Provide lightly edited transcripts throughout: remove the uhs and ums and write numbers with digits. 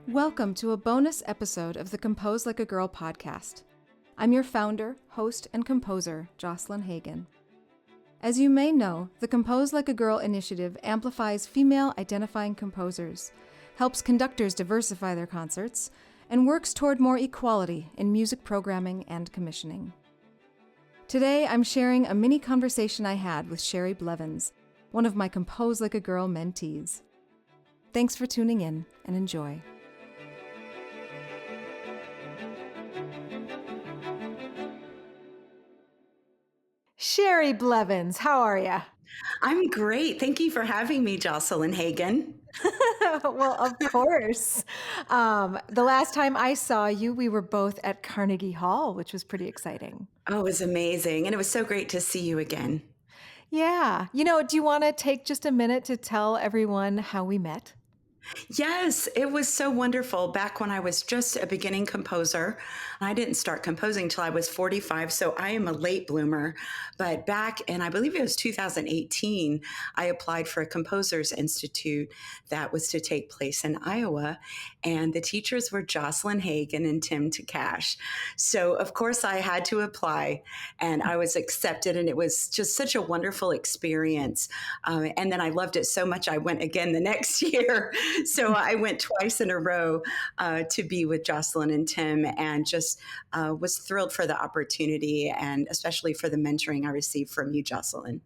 Welcome to a bonus episode of the Compose Like a Girl podcast. I'm your founder, host, and composer, Jocelyn Hagan. As you may know, the Compose Like a Girl initiative amplifies female-identifying composers, helps conductors diversify their concerts, and works toward more equality in music programming and commissioning. Today, I'm sharing a mini conversation I had with Sherry Blevins, one of my Compose Like a Girl mentees. Thanks for tuning in, and enjoy. Sherry Blevins, how are you? I'm great. Thank you for having me, Jocelyn Hagan. Well, of course. The last time I saw you, we were both at Carnegie Hall, which was pretty exciting. Oh, it was amazing. And it was so great to see you again. Yeah. Do you want to take just a minute to tell everyone how we met? Yes, it was so wonderful. Back when I was just a beginning composer, I didn't start composing till I was 45, so I am a late bloomer. But back in, I believe it was 2018, I applied for a Composers Institute that was to take place in Iowa. And the teachers were Jocelyn Hagan and Tim Takash. So, of course, I had to apply and I was accepted. And it was just such a wonderful experience. And then I loved it so much, I went again the next year. So I went twice in a row to be with Jocelyn and Tim, and just was thrilled for the opportunity, and especially for the mentoring I received from you, Jocelyn.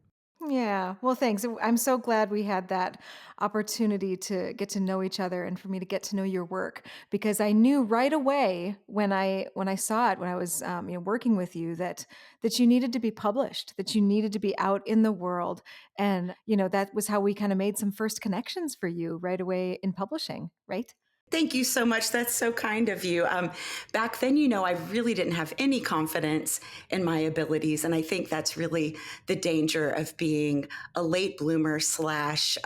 Yeah. Well, thanks. I'm so glad we had that opportunity to get to know each other and for me to get to know your work, because I knew right away when I saw it, when I was working with you, that you needed to be published, that you needed to be out in the world. And, that was how we kind of made some first connections for you right away in publishing, right? Thank you so much. That's so kind of you. Back then, I really didn't have any confidence in my abilities. And I think that's really the danger of being a late bloomer slash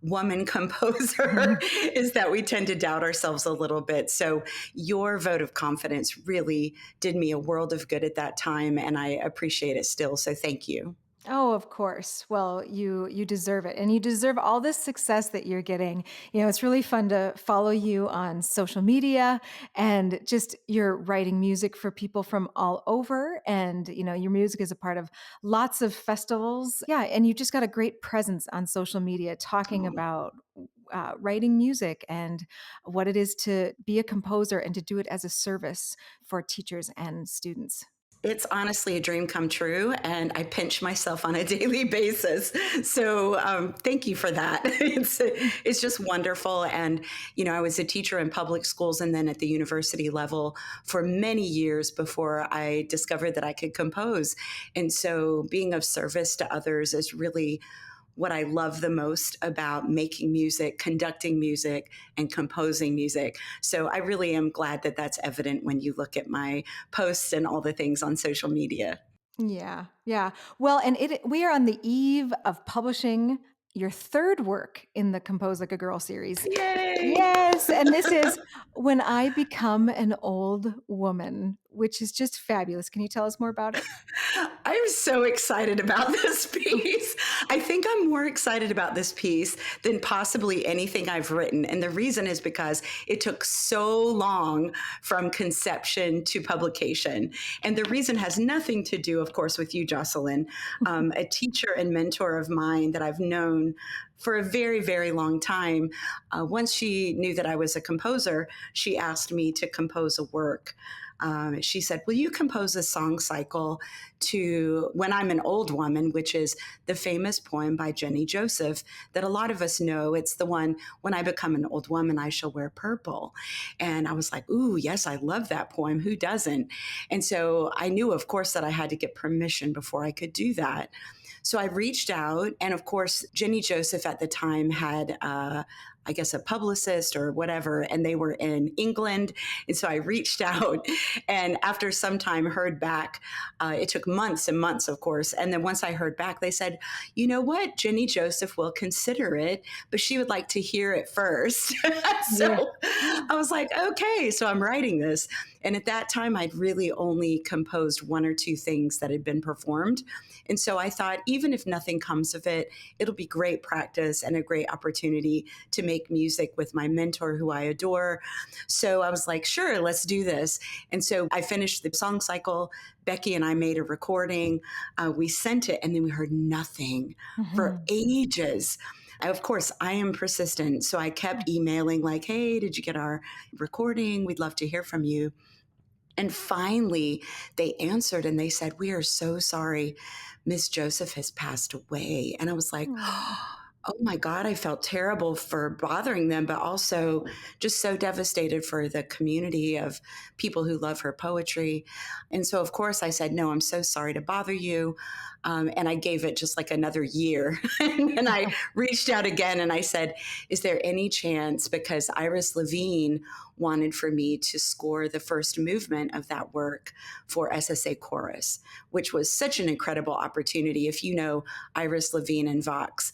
woman composer is that we tend to doubt ourselves a little bit. So your vote of confidence really did me a world of good at that time. And I appreciate it still. So thank you. Oh, of course. Well, you deserve it. And you deserve all this success that you're getting. It's really fun to follow you on social media, and just you're writing music for people from all over, and your music is a part of lots of festivals. Yeah, and you just got a great presence on social media talking Oh. about writing music and what it is to be a composer and to do it as a service for teachers and students. It's honestly a dream come true, and I pinch myself on a daily basis. So thank you for that. It's just wonderful. And, I was a teacher in public schools and then at the university level for many years before I discovered that I could compose. And so being of service to others is really what I love the most about making music, conducting music, and composing music. So I really am glad that that's evident when you look at my posts and all the things on social media. Yeah, yeah. Well, and we are on the eve of publishing your third work in the Compose Like a Girl series. Yay! Yes, and this is When I Become an Old Woman, which is just fabulous. Can you tell us more about it? I'm so excited about this piece. I think I'm more excited about this piece than possibly anything I've written. And the reason is because it took so long from conception to publication. And the reason has nothing to do, of course, with you, Jocelyn, a teacher and mentor of mine that I've known for a very, very long time. Once she knew that I was a composer, she asked me to compose a work. She said, will you compose a song cycle to When I'm an Old Woman, which is the famous poem by Jenny Joseph that a lot of us know. It's the one, when I become an old woman, I shall wear purple. And I was like, ooh, yes, I love that poem. Who doesn't? And so I knew, of course, that I had to get permission before I could do that. So I reached out, and of course, Jenny Joseph at the time had I guess, a publicist or whatever, and they were in England. And so I reached out, and after some time heard back. It took months and months, of course. And then once I heard back, they said, you know what, Jenny Joseph will consider it, but she would like to hear it first. So I was like, okay, so I'm writing this. And at that time, I'd really only composed one or two things that had been performed. And so I thought, even if nothing comes of it, it'll be great practice and a great opportunity to make music with my mentor, who I adore. So I was like, sure, let's do this. And so I finished the song cycle. Becky and I made a recording. We sent it, and then we heard nothing for ages. Of course, I am persistent. So I kept emailing like, hey, did you get our recording? We'd love to hear from you. And finally, they answered and they said, we are so sorry. Miss Joseph has passed away. And I was like, oh my God, I felt terrible for bothering them, but also just so devastated for the community of people who love her poetry. And so, of course, I said, no, I'm so sorry to bother you. And I gave it just like another year. And I reached out again and I said, is there any chance, because Iris Levine wanted for me to score the first movement of that work for SSA Chorus, which was such an incredible opportunity. If you know Iris Levine and Vox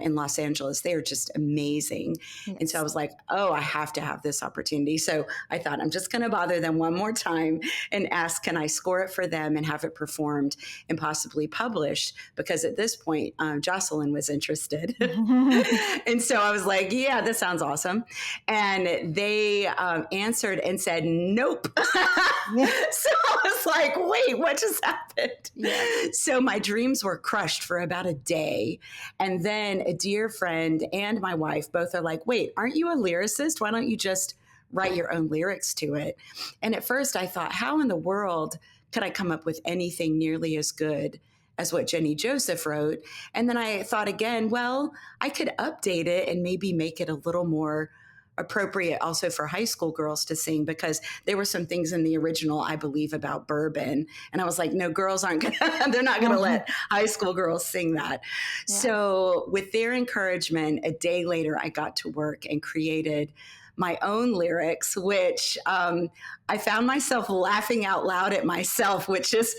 in Los Angeles, they are just amazing. Yes. And so I was like, oh, I have to have this opportunity. So I thought, I'm just going to bother them one more time and ask, can I score it for them and have it performed and possibly published? Because at this point, Jocelyn was interested. And so I was like, yeah, that sounds awesome. And they answered and said, nope. So I was like, wait, what just happened? Yeah. So my dreams were crushed for about a day. And then a dear friend and my wife both are like, wait, aren't you a lyricist? Why don't you just write your own lyrics to it? And at first I thought, how in the world could I come up with anything nearly as good as what Jenny Joseph wrote? And then I thought again, well, I could update it and maybe make it a little more appropriate also for high school girls to sing, because there were some things in the original, I believe, about bourbon. And I was like, no, girls aren't going to, they're not going to let high school girls sing that. Yeah. So with their encouragement, a day later, I got to work and created my own lyrics, which I found myself laughing out loud at myself, which is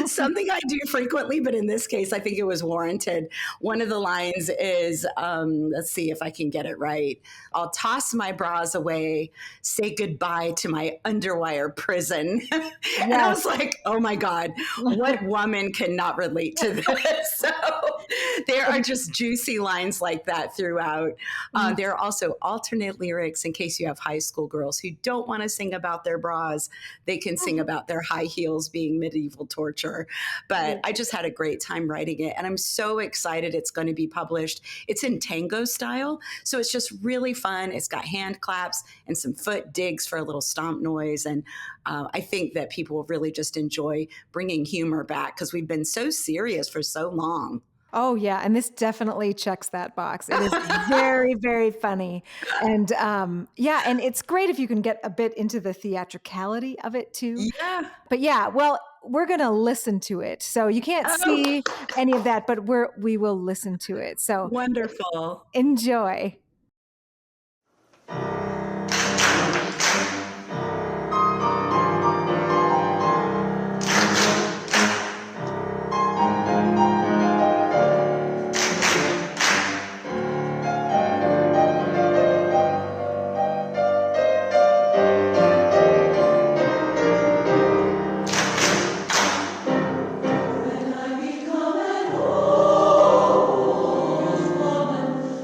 something I do frequently, but in this case, I think it was warranted. One of the lines is, let's see if I can get it right. I'll toss my bras away, say goodbye to my underwire prison. And I was like, oh my God, what woman cannot relate to this? So there are just juicy lines like that throughout. There are also alternate lyrics in case you have high school girls who don't want to sing about their bras. They can sing about their high heels being medieval torture. But I just had a great time writing it. And I'm so excited it's going to be published. It's in tango style. So it's just really fun. It's got hand claps and some foot digs for a little stomp noise. And I think that people will really just enjoy bringing humor back, because we've been so serious for so long. Oh, yeah. And this definitely checks that box. It is very, very funny. And yeah, and it's great if you can get a bit into the theatricality of it too. Yeah. But yeah, well, we're going to listen to it. So you can't see any of that, but we will listen to it. So wonderful. Enjoy.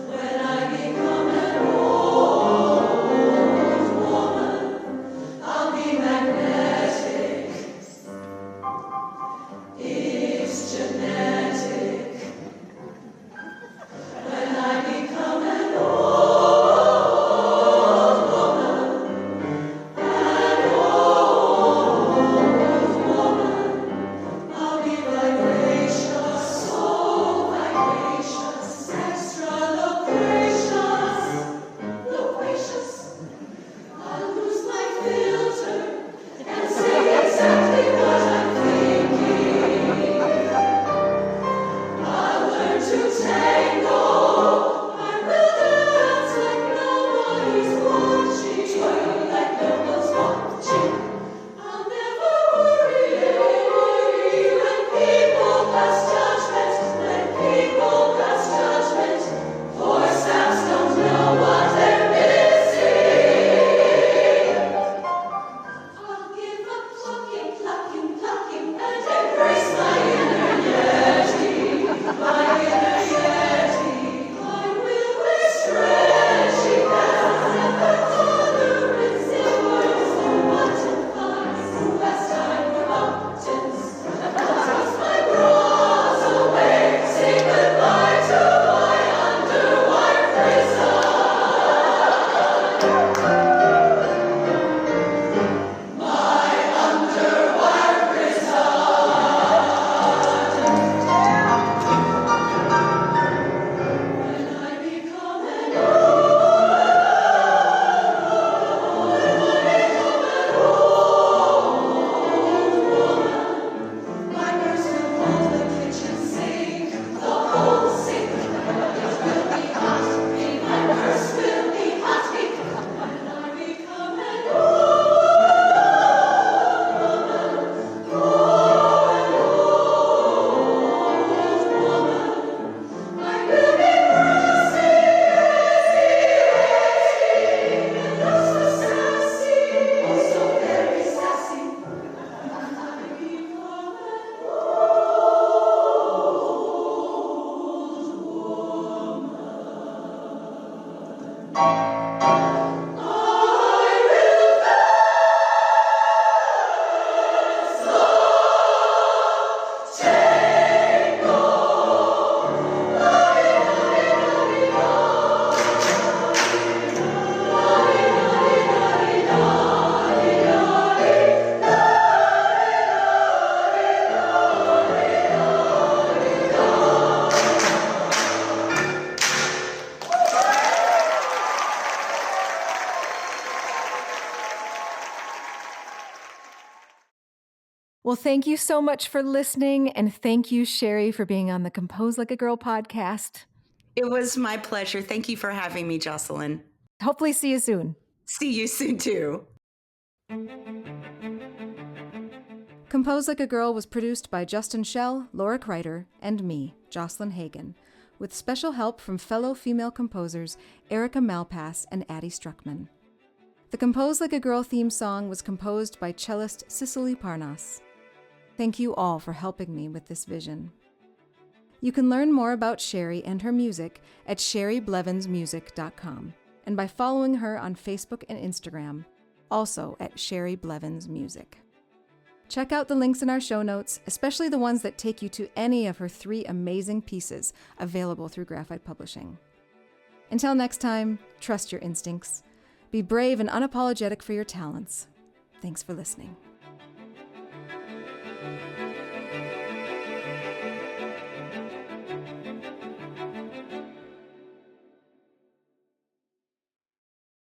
When I become Well, thank you so much for listening, and thank you, Sherry, for being on the Compose Like a Girl podcast. It was my pleasure. Thank you for having me, Jocelyn. Hopefully see you soon. See you soon, too. Compose Like a Girl was produced by Justin Schell, Laura Kreider, and me, Jocelyn Hagan, with special help from fellow female composers Erica Malpass and Addie Struckman. The Compose Like a Girl theme song was composed by cellist Cicely Parnas. Thank you all for helping me with this vision. You can learn more about Sherry and her music at sherryblevinsmusic.com and by following her on Facebook and Instagram, also at Sherry Blevins Music. Check out the links in our show notes, especially the ones that take you to any of her 3 amazing pieces available through Graphite Publishing. Until next time, trust your instincts. Be brave and unapologetic for your talents. Thanks for listening.